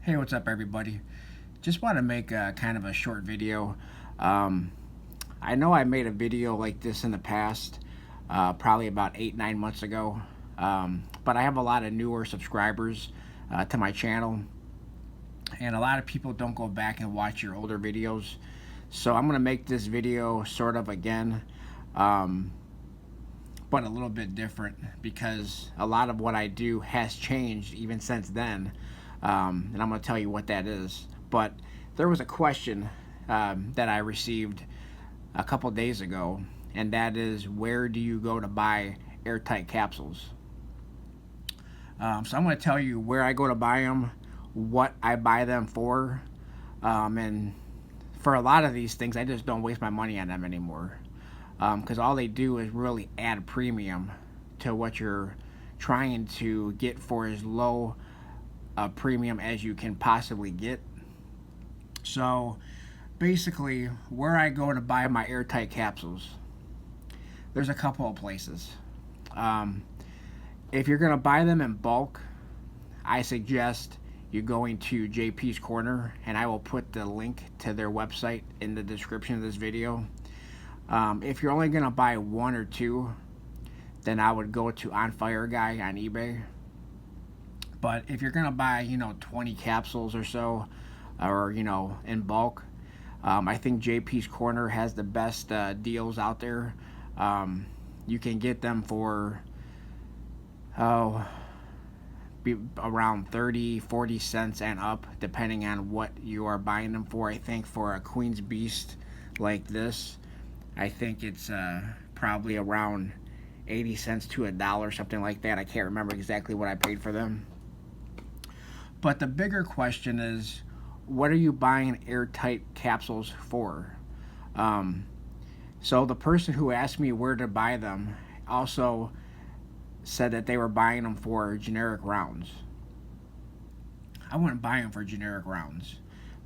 Hey, what's up, everybody? Just want to make kind of a short video. Um, I know I made a video like this in the past, probably about 8, 9 months ago. But I have a lot of newer subscribers to my channel, and a lot of people don't go back and watch your older videos. So I'm going to make this video sort of again, um, but a little bit different because a lot of what I do has changed even since then. And I'm going to tell you what that is. But there was a question that I received a couple days ago, and that is, where do you go to buy airtight capsules? So I'm going to tell you where I go to buy them, what I buy them for, and for a lot of these things, I just don't waste my money on them anymore, because all they do is really add premium to what you're trying to get for as low a premium as you can possibly get. So basically, where I go to buy my airtight capsules, there's a couple of places. Um, if you're going to buy them in bulk, I suggest you going to JP's Corner, and I will put the link to their website in the description of this video. If you're only going to buy one or two, then I would go to On Fire Guy on eBay. But if you're going to buy, 20 capsules or so, or, in bulk, I think JP's Corner has the best deals out there. You can get them for, be around 30-40 cents and up, depending on what you are buying them for. I think for a Queen's Beast like this, I think it's probably around 80 cents to $1, something like that. I can't remember exactly what I paid for them. But the bigger question is, what are you buying airtight capsules for? So the person who asked me where to buy them also said that they were buying them for generic rounds. I wouldn't buy them for generic rounds,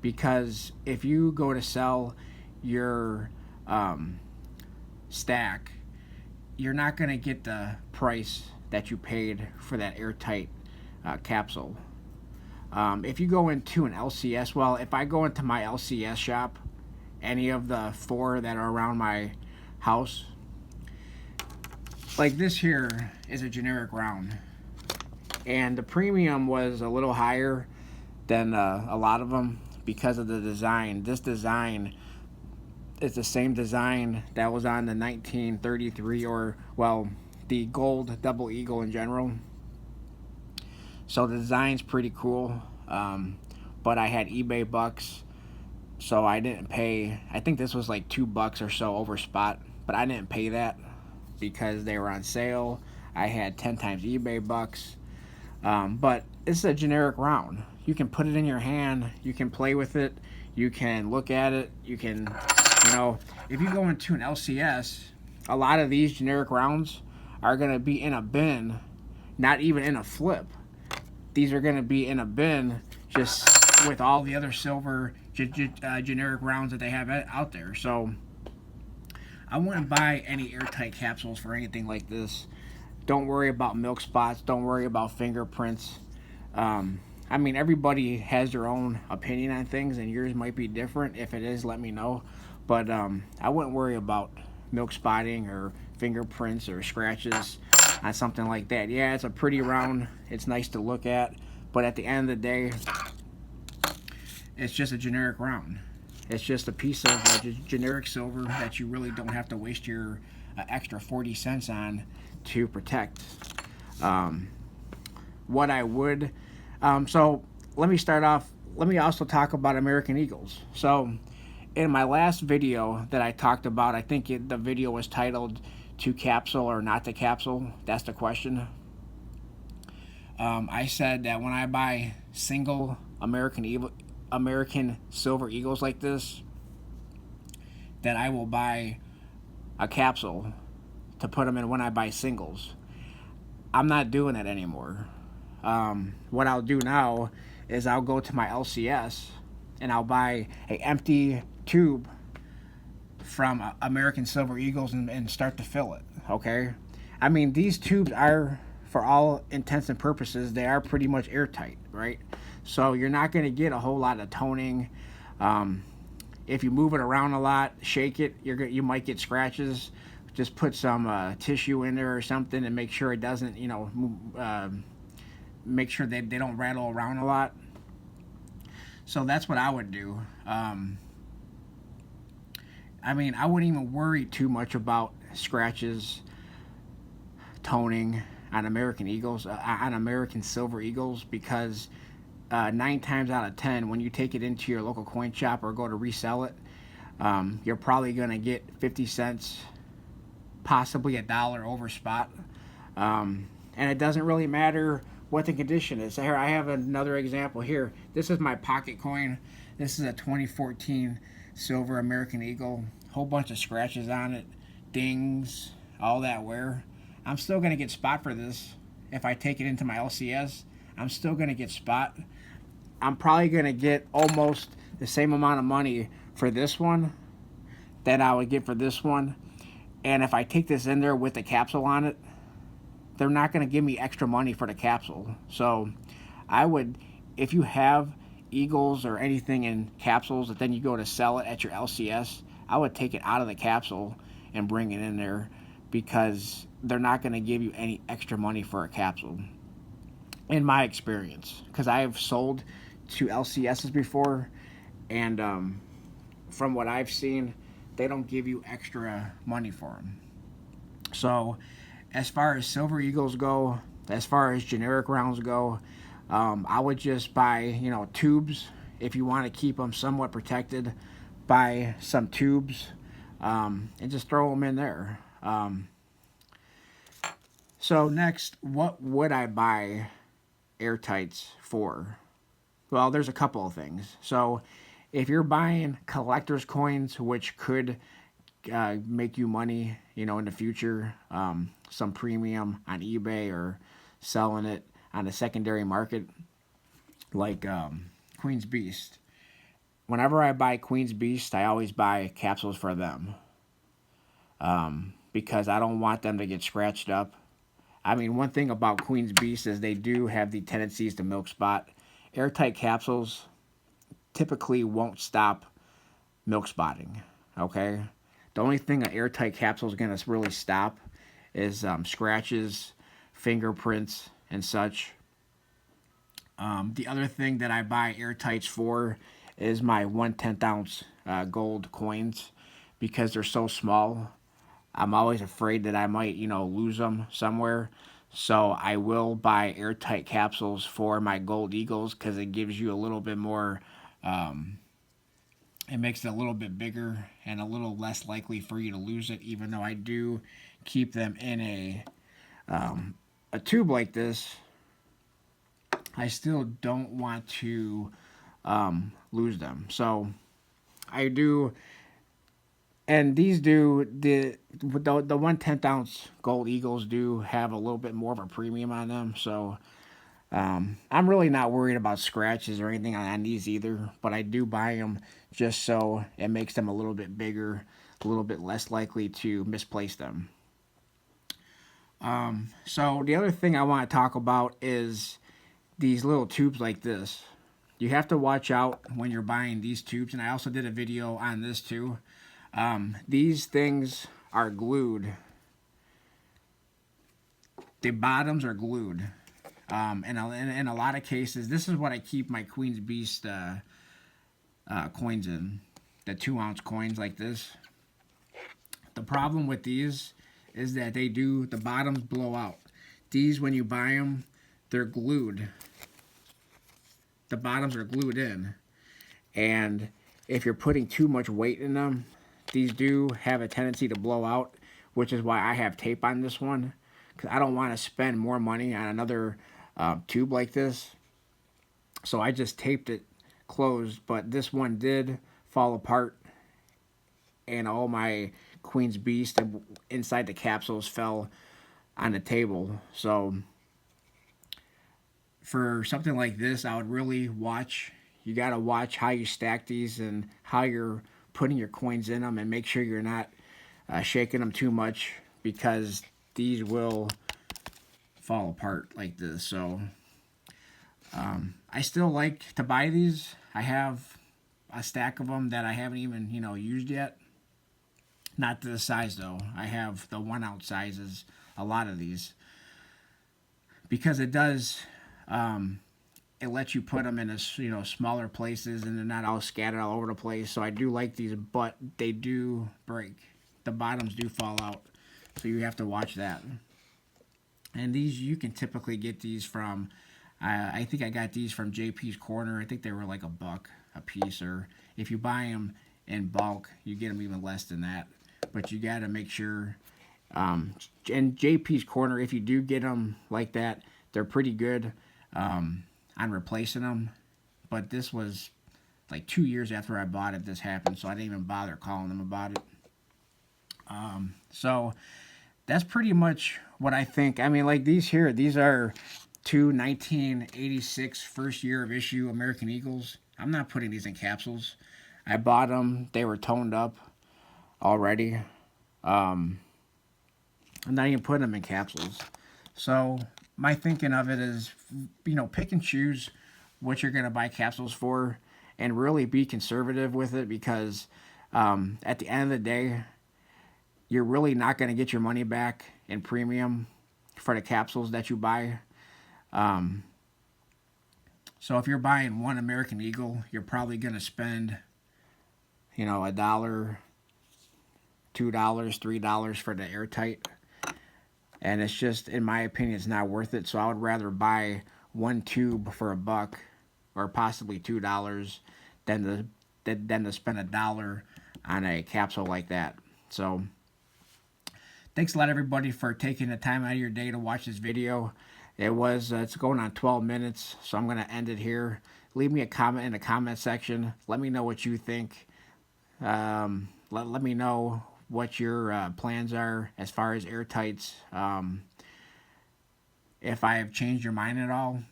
because if you go to sell your stack, you're not going to get the price that you paid for that airtight capsule. If you go into an LCS, well, if I go into my LCS shop, any of the 4 that are around my house, like this here is a generic round, and the premium was a little higher than a lot of them because of the design. This design is the same design that was on the 1933, or, well, the gold double eagle in general. So the design's pretty cool, but I had eBay bucks, so I didn't pay. I think this was like $2 or so over spot, but I didn't pay that because they were on sale. I had 10 times eBay bucks, but it's a generic round. You can put it in your hand, you can play with it, you can look at it, you can, if you go into an LCS, a lot of these generic rounds are going to be in a bin, not even in a flip. These are going to be in a bin just with all the other silver generic rounds that they have out there. So I wouldn't buy any airtight capsules for anything like this. Don't worry about milk spots. Don't worry about fingerprints. I mean, everybody has their own opinion on things, and yours might be different. If it is, let me know. But I wouldn't worry about milk spotting or fingerprints or scratches on something like that. Yeah, it's a pretty round, it's nice to look at, but at the end of the day, it's just a generic round. It's just a piece of generic silver that you really don't have to waste your extra 40 cents on to protect. What I would, so let me start off, let me also talk about American Eagles. So in my last video that I talked about, I think the video was titled "To Capsule or Not to Capsule?" That's the question. I said that when I buy single American Silver Eagles like this, that I will buy a capsule to put them in when I buy singles. I'm not doing that anymore. What I'll do now is I'll go to my LCS and I'll buy an empty tube from American Silver Eagles and start to fill it, okay? I mean, these tubes are, for all intents and purposes, they are pretty much airtight. right? So you're not going to get a whole lot of toning. Um, if you move it around a lot, shake it, you might get scratches. Just put some tissue in there or something and make sure it doesn't, make sure they don't rattle around a lot. So that's what I would do. I mean, I wouldn't even worry too much about scratches, toning on American Eagles, on American Silver Eagles, because 9 times out of 10, when you take it into your local coin shop or go to resell it, you're probably going to get 50 cents, possibly $1 over spot. And it doesn't really matter what the condition is. So here, I have another example here. This is my pocket coin. This is a 2014 silver American Eagle. Whole bunch of scratches on it, dings, all that wear. I'm still going to get spot for this. If I take it into my LCS, I'm still going to get spot. I'm probably going to get almost the same amount of money for this one that I would get for this one. And if I take this in there with the capsule on it, they're not going to give me extra money for the capsule. So I would, if you have Eagles or anything in capsules that then you go to sell it at your LCS, I would take it out of the capsule and bring it in there, because they're not going to give you any extra money for a capsule, in my experience, because I have sold to LCSs before, and from what I've seen, they don't give you extra money for them. So as far as Silver Eagles go, as far as generic rounds go, I would just buy, tubes. If you want to keep them somewhat protected, buy some tubes, and just throw them in there. So next, what would I buy air tites for? Well, there's a couple of things. So if you're buying collector's coins, which could make you money, in the future, some premium on eBay or selling it on the secondary market, like Queen's Beast. Whenever I buy Queen's Beast, I always buy capsules for them, because I don't want them to get scratched up. I mean, one thing about Queen's Beast is they do have the tendencies to milk spot. Airtight capsules typically won't stop milk spotting, okay? The only thing an airtight capsule is going to really stop is scratches, fingerprints, and such. The other thing that I buy airtights for is my 1/10 ounce gold coins, because they're so small. I'm always afraid that I might, lose them somewhere. So I will buy airtight capsules for my gold eagles, because it gives you a little bit more. It makes it a little bit bigger and a little less likely for you to lose it, even though I do keep them in a tube like this. I still don't want to lose them. So I do, and these do, the 1/10 ounce gold eagles do have a little bit more of a premium on them. So I'm really not worried about scratches or anything on these either, but I do buy them just so it makes them a little bit bigger, a little bit less likely to misplace them. So the other thing I want to talk about is these little tubes like this. You have to watch out when you're buying these tubes, and I also did a video on this too. These things are glued. The bottoms are glued. In a lot of cases, this is what I keep my Queen's Beast coins in. The 2-ounce coins like this. The problem with these is that the bottoms blow out. These, when you buy them, they're glued. The bottoms are glued in. And if you're putting too much weight in them, these do have a tendency to blow out, which is why I have tape on this one, because I don't want to spend more money on another tube like this. So I just taped it closed, but this one did fall apart, and all my Queen's Beast inside the capsules fell on the table. So for something like this, I would really watch. You got to watch how you stack these and how you're putting your coins in them, and make sure you're not shaking them too much, because these will fall apart like this. So I still like to buy these. I have a stack of them that I haven't even, used yet. Not to the size though. I have the 1 ounce sizes, a lot of these, because it does. It lets you put them in smaller places, and they're not all scattered all over the place. So I do like these, but they do break. The bottoms do fall out, so you have to watch that. And these, you can typically get these from, I think I got these from JP's Corner. I think they were like $1 a piece, or if you buy them in bulk, you get them even less than that. But you got to make sure. And JP's Corner, if you do get them like that, they're pretty good on replacing them. But this was like 2 years after I bought it, this happened, so I didn't even bother calling them about it. So that's pretty much what I think. I mean, like these here, these are two 1986 first year of issue American Eagles. I'm not putting these in capsules. I bought them. They were toned up already. I'm not even putting them in capsules. So my thinking of it is, pick and choose what you're going to buy capsules for, and really be conservative with it, because at the end of the day, you're really not going to get your money back in premium for the capsules that you buy. So if you're buying one American Eagle, you're probably going to spend, $1, $2, $3 for the airtight. And it's just, in my opinion, it's not worth it. So I would rather buy one tube for $1 or possibly $2 than to spend $1 on a capsule like that. So thanks a lot, everybody, for taking the time out of your day to watch this video. It's going on 12 minutes, so I'm going to end it here. Leave me a comment in the comment section. Let me know what you think. Let me know what your plans are as far as airtights. If I have changed your mind at all.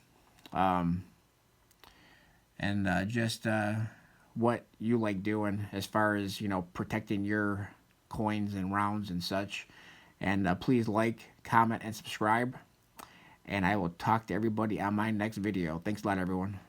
And just what you like doing as far as, protecting your coins and rounds and such. And please like, comment, and subscribe. And I will talk to everybody on my next video. Thanks a lot, everyone.